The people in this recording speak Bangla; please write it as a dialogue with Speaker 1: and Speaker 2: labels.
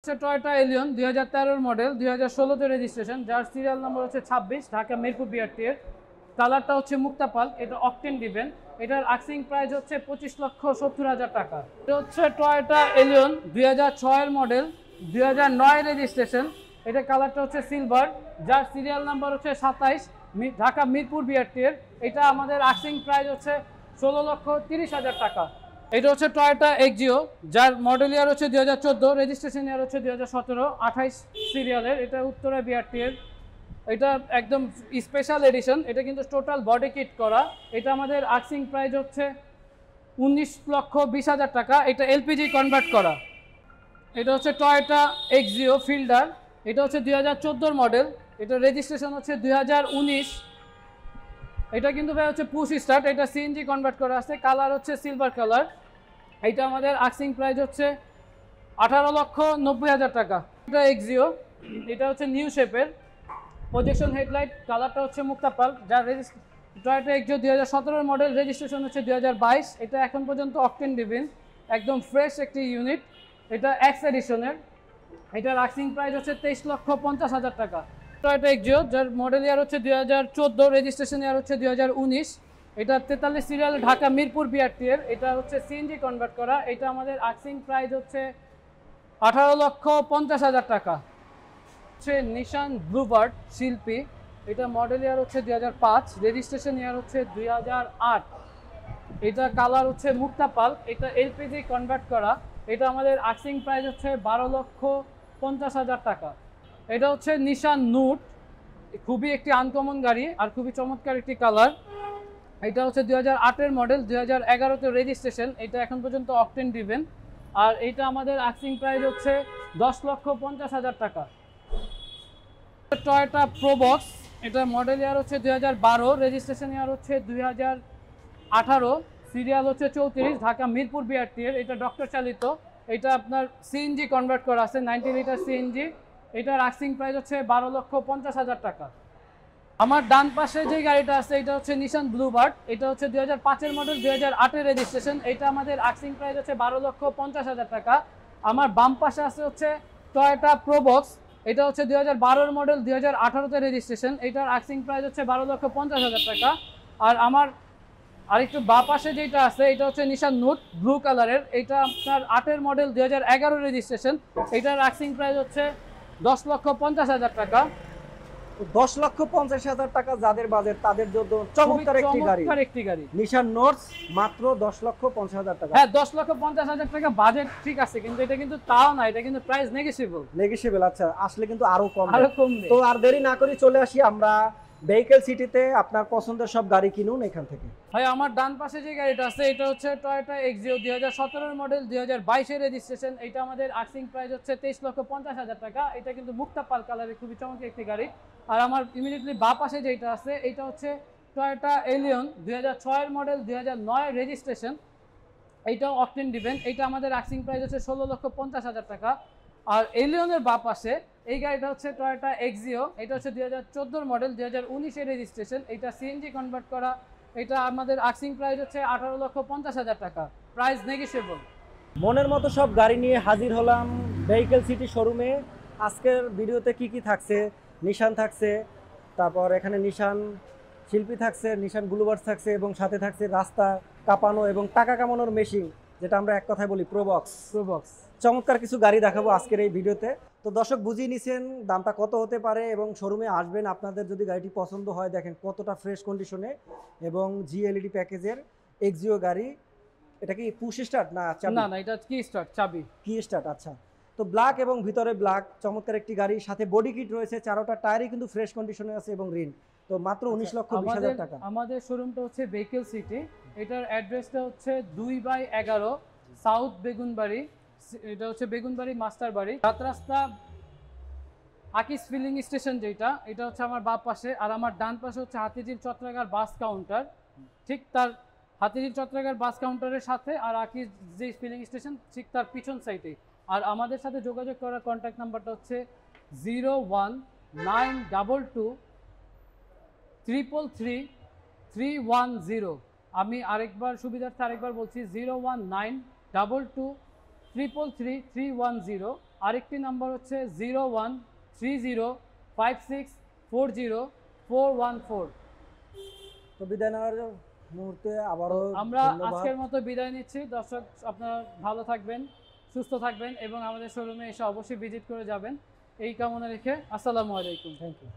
Speaker 1: হচ্ছে টয়োটা এলিয়ন 2013 মডেল 2016 তে রেজিস্ট্রেশন, যার সিরিয়াল নাম্বার হচ্ছে 26, ঢাকা মিরপুর বিআরটি এর। কালারটা হচ্ছে মুক্তাপাল, এটা অকটেন দিবেন। এটার আস্কিং প্রাইস হচ্ছে 25,70,000 টাকা। এটা হচ্ছে টয়োটা এলিয়ন 2006 এর মডেল 2009 রেজিস্ট্রেশন, এটা কালারটা হচ্ছে সিলভার, যার সিরিয়াল নাম্বার হচ্ছে 27, ঢাকা মিরপুর বিআরটি এর। এটা আমাদের আস্কিং প্রাইস হচ্ছে 16,30,000 টাকা। এটা হচ্ছে টয়োটা এক্সিও, যার মডেল ইয়ার হচ্ছে 2014, রেজিস্ট্রেশন ইয়ার হচ্ছে 2017, 28 সিরিয়ালের। এটা উত্তরা বিআরটি এর। এটা একদম স্পেশাল এডিশন, এটা কিন্তু টোটাল বডি কিট করা। এটা আমাদের আস্কিং প্রাইস হচ্ছে 19,20,000 টাকা। এটা এলপিজি কনভার্ট করা। এটা হচ্ছে টয়োটা এক্সিও ফিল্ডার, এটা হচ্ছে 2014 মডেল, এটা রেজিস্ট্রেশন হচ্ছে 2019। এটা কিন্তু ভাই হচ্ছে পুশ স্টার্ট, এটা সিএনজি কনভার্ট করা আছে, কালার হচ্ছে সিলভার কালার। এটা আমাদের আস্কিং প্রাইস হচ্ছে 18,90,000 টাকা। এটা এক্সিও, এটা হচ্ছে নিউ শেপের, প্রজেকশন হেডলাইট, কালারটা হচ্ছে মুক্তাপাল, যার টয়োটা এক্সিও 2017 মডেল, রেজিস্ট্রেশন হচ্ছে 2022। এটা এখন পর্যন্ত অকটেন দিবেন, একদম ফ্রেশ একটি ইউনিট। এটা এক্স এডিশনের। এটার আস্কিং প্রাইস হচ্ছে 23,50,000 টাকা। টয়োটা এক্সিও, যার মডেল ইয়ার হচ্ছে 2014, রেজিস্ট্রেশন ইয়ার হচ্ছে 2019। এটা 43 সিরিয়াল, ঢাকা মিরপুর বিআরটি এর। এটা হচ্ছে সিএনজি কনভার্ট করা। এটা আমাদের আস্কিং প্রাইস হচ্ছে 18,50,000 টাকা। হচ্ছে নিশান ব্লুবার্ড শিল্পী, এটা মডেল ইয়ার হচ্ছে 2005, রেজিস্ট্রেশন ইয়ার হচ্ছে 2008। এটা কালার হচ্ছে মুক্তাপাল, এটা এলপিজি কনভার্ট করা। এটা আমাদের আস্কিং প্রাইস হচ্ছে 12,50,000 টাকা। এটা হচ্ছে নিশান নুট, খুবই একটি আনকমন গাড়ি আর খুবই চমৎকার একটি কালার। এটা হচ্ছে 2008 মডেল, 2011-তে রেজিস্ট্রেশন। এটা এখন পর্যন্ত অকটেন দিবেন। আর এটা আমাদের আস্কিং প্রাইস হচ্ছে 10,50,000 টাকা। টয়োটা প্রোবক্স, এটা মডেল ইয়ার হচ্ছে 2012, রেজিস্ট্রেশন ইয়ার হচ্ছে 2018, সিরিয়াল হচ্ছে 34, ঢাকা মিরপুর বিআরটি এর। এটা ডক্টর চালিত, এটা আপনার সিএনজি কনভার্ট করা আছে, 90 লিটার সিএনজি। এটার আস্কিং প্রাইস হচ্ছে 12,50,000 টাকা। আমার ডান পাশে যে গাড়িটা আছে এটা হচ্ছে নিশান ব্লুবার্ড, এটা হচ্ছে 2005 মডেল, 2008 রেজিস্ট্রেশন। এটা আমাদের আস্কিং প্রাইস হচ্ছে 12,50,000 টাকা। আমার বাম পাশে আছে হচ্ছে টয়োটা প্রোবক্স, এটা হচ্ছে 2012 মডেল, 2018-তে রেজিস্ট্রেশন। এটার আস্কিং প্রাইস হচ্ছে 12,50,000 টাকা। আর আমার আরেকটু বাঁ পাশে যেটা আছে এটা হচ্ছে নিশান নোট ব্লু কালারের, এটা আপনার 8 মডেল, 2011 রেজিস্ট্রেশন। এটার আস্কিং প্রাইস হচ্ছে 10,50,000 টাকা।
Speaker 2: 10,50,000 টাকা যাদের বাজেট তাদের জন্য চমৎকার একটি গাড়ি নিশান নোটস, মাত্র 10,50,000 টাকা।
Speaker 1: হ্যাঁ, 10,50,000 টাকা বাজেট ঠিক আছে, কিন্তু এটা কিন্তু তাও না, এটা কিন্তু প্রাইস
Speaker 2: নেগোশিয়েবল। আচ্ছা, আসলে কিন্তু আরো কম।
Speaker 1: নেই।
Speaker 2: তো আর দেরি না করে চলে আসি আমরা ভেহিকল সিটিতে। আপনার পছন্দের সব গাড়ি কিনুন এখান থেকে।
Speaker 1: ভাই আমার ডান পাশে যে গাড়িটা আছে এটা হচ্ছে টয়োটা এক্সিও 2017 মডেল, 2022 রেজিস্ট্রেশন। এটা আমাদের আস্কিং প্রাইস হচ্ছে 23,50,000 টাকা। এটা কিন্তু মুক্তাপাল কালারের খুবই চমৎকার একটি গাড়ি। আর আমার ইমিডিয়েটলি বাঁ পাশে যেটা আছে এটা হচ্ছে টয়োটা এলিয়ন 2006 মডেল, 2009 রেজিস্ট্রেশন। এইটাও অকটেন দিবেন। এটা আমাদের আস্কিং প্রাইস হচ্ছে 16,50,000 টাকা। আর এলিয়নের বাঁ পাশে এই গাড়িটা হচ্ছে টয়োটা এক্সিও, এটা হচ্ছে 2014 মডেল, 2019 রেজিস্ট্রেশন। এটা সিএনজি কনভার্ট করা। এটা আমাদের আস্কিং প্রাইস হচ্ছে 18,50,000 টাকা। Price negotiable.
Speaker 2: মনের মতো সব গাড়ি নিয়ে হাজির হলাম ভেহিকল সিটি শোরুমে। আজকের ভিডিওতে কি কি থাকছে? নিশান থাকছে, তারপর এখানে নিশান শিল্পী থাকছে, নিশান ব্লুবার্ড থাকছে, এবং সাথে থাকছে রাস্তা কাঁপানো এবং টাকা কামানোর মেশিন, যেটা আমরা এক কথায় বলি প্রোবক্স। চমৎকার কিছু গাড়ি দেখাবো আজকের এই ভিডিওতে। তো দর্শক বুঝিয়ে নিছেন দামটা কত হতে পারে, এবং শোরুমে আসবেন আপনাদের যদি গাড়িটি পছন্দ হয়। দেখেন কতটা ফ্রেশ কন্ডিশনে এবং জিএলইডি প্যাকেজের এক্সিও গাড়ি। এটা কি পুশ স্টার্ট না চাবি?
Speaker 1: না, এটা কি স্টার্ট, চাবি
Speaker 2: কি স্টার্ট। আচ্ছা, তো ব্ল্যাক এবং ভিতরে ব্ল্যাক, চমৎকার একটি গাড়ি। সাথে বডি কিট রয়েছে, চারোটা টায়ারই কিন্তু ফ্রেশ কন্ডিশনে আছে এবং রিন। তো মাত্র 19,20,000 টাকা।
Speaker 1: আমাদের শোরুমটা হচ্ছে ভেহিকল সিটি। এটার অ্যাড্রেসটা হচ্ছে 2/11 সাউথ বেগুনবাড়ি। এটা হচ্ছে বেগুনবাড়ি মাস্টার বাড়ি, রাস্তা আকিস ফিলিং স্টেশন যেটা, এটা হচ্ছে আমার বাম পাশে। আর আমার ডান পাশে হচ্ছে হাতিঝিল চত্রাগার বাস কাউন্টার। ঠিক তার হাতিঝিল চত্রাগার বাস কাউন্টারের সাথে আর আকিস যে ফিলিং স্টেশন ঠিক তার পিছন সাইডে। আর আমাদের সাথে যোগাযোগ করার কন্ট্যাক্ট নাম্বারটা হচ্ছে 01922333310। আমি আরেকবার সুবিধার্থে আরেকবার বলছি, 01922333310। আরেকটি নাম্বার হচ্ছে 0130564041
Speaker 2: তো বিদায় নেওয়ার মুহূর্তে আবারও
Speaker 1: আমরা
Speaker 2: ধন্যবাদ।
Speaker 1: আজকের মতো বিদায় নিচ্ছি। দর্শক আপনারা ভালো থাকবেন, সুস্থ থাকবেন এবং আমাদের শোরুমে এসে অবশ্যই ভিজিট করে যাবেন, এই কামনা রেখে আসসালামু আলাইকুম।
Speaker 2: Thank you.